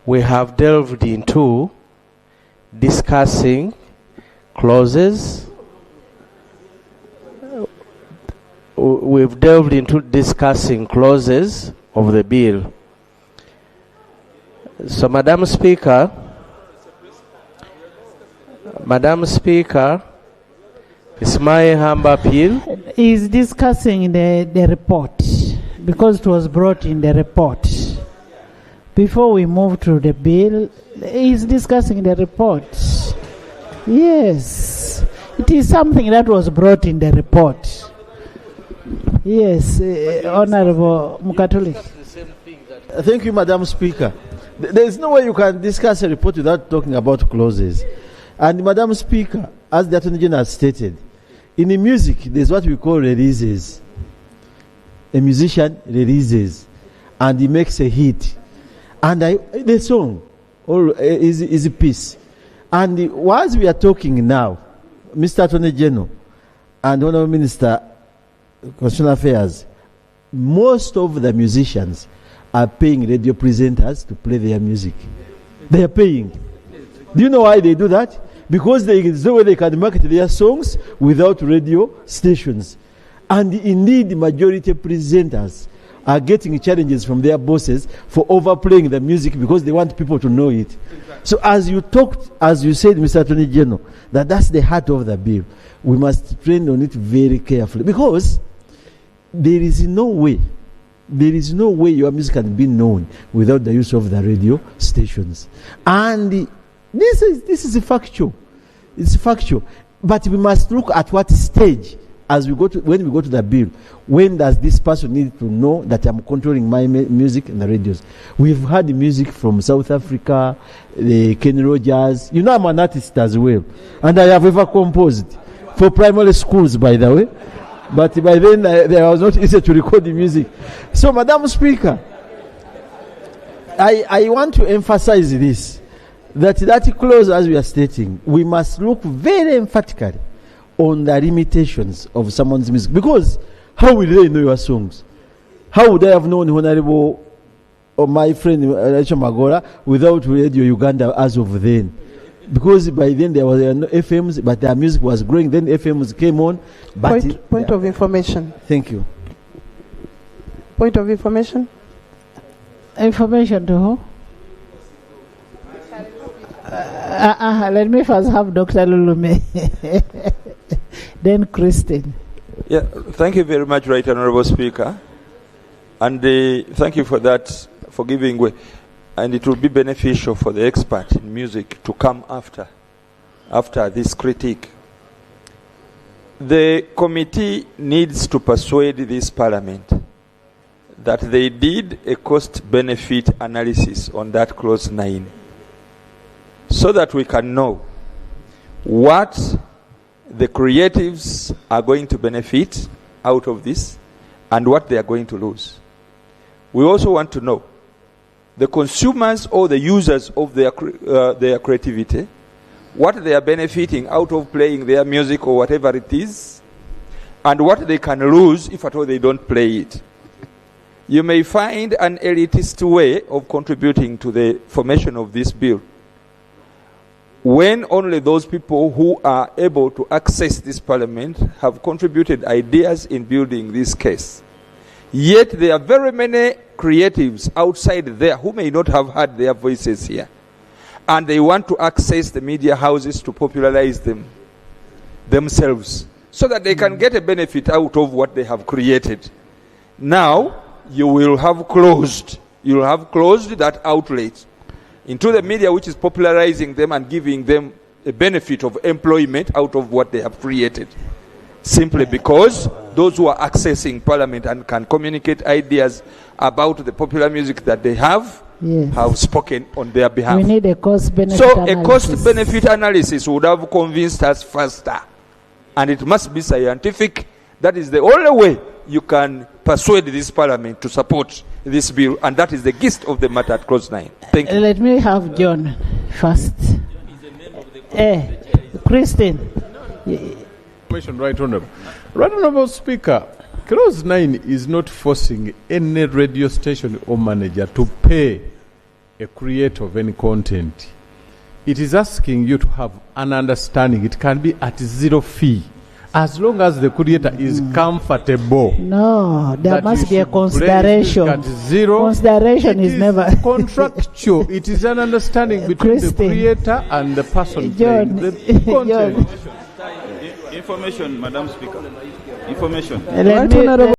we have delved into discussing clauses. We've delved into discussing clauses of the bill. So, Madam Speaker, it's my humble appeal. He's discussing the report because it was brought in the report. Before we move to the bill, he's discussing the report. Yes, it is something that was brought in the report. Yes, Honorable Mukatuli. Thank you, Madam Speaker. There is no way you can discuss a report without talking about clauses. And Madam Speaker, as the Attorney General has stated, in the music, there's what we call releases. A musician releases, and he makes a hit. And the song is a piece. And whilst we are talking now, Mr. Attorney General and Honorable Minister Constitutional Affairs, most of the musicians are paying radio presenters to play their music. They are paying. Do you know why they do that? Because there is no way they can market their songs without radio stations. And indeed, the majority of presenters are getting challenges from their bosses for overplaying the music because they want people to know it. So as you said, Mr. Attorney General, that's the heart of the bill. We must train on it very carefully because there is no way your music can be known without the use of the radio stations. And this is factual. It's factual. But we must look at what stage when we go to the bill. When does this person need to know that I'm controlling my music in the radios? We've had music from South Africa, the Kenny Rogers. You know I'm an artist as well. And I have ever composed for primary schools, by the way. But by then, there was not easy to record the music. So, Madam Speaker, I want to emphasize this, that clause, as we are stating, we must look very emphatically on the limitations of someone's music. Because how will they know your songs? How would I have known Honorable or my friend Rachel Magora without Radio Uganda as of then? Because by then there was no FMs, but their music was growing. Then FMs came on. But point of information. Thank you. Point of information. Information to who? Let me first have Dr. Lulume. Then Christine. Yeah, thank you very much, Right Honorable Speaker. And thank you for that, for giving way. And it will be beneficial for the expert in music to come after this critique. The committee needs to persuade this parliament that they did a cost-benefit analysis on that clause 9 so that we can know what the creatives are going to benefit out of this and what they are going to lose. We also want to know the consumers or the users of their creativity, what they are benefiting out of playing their music or whatever it is, and what they can lose if at all they don't play it. You may find an elitist way of contributing to the formation of this bill when only those people who are able to access this parliament have contributed ideas in building this case. Yet there are very many creatives outside there who may not have heard their voices here. And they want to access the media houses to popularize them themselves so that they can get a benefit out of what they have created. Now, you will have closed that outlet into the media which is popularizing them and giving them a benefit of employment out of what they have created. Simply because those who are accessing parliament and can communicate ideas about the popular music that they have spoken on their behalf. We need a cost-benefit analysis. A cost-benefit analysis would have convinced us faster. And it must be scientific. That is the only way you can persuade this parliament to support this bill. And that is the gist of the matter at clause 9. Thank you. Let me have John first. Christine. Right Honourable. Right Honourable Speaker, clause 9 is not forcing any radio station or manager to pay a creator of any content, it is asking you to have an understanding. It can be at zero fee, as long as the creator is comfortable. No, there that must you be a should place consideration. music at zero. Consideration It is never contractual. It is an understanding between the Christine. creator and the person John, playing the content. John. Information, Madam Speaker. Information. Let me-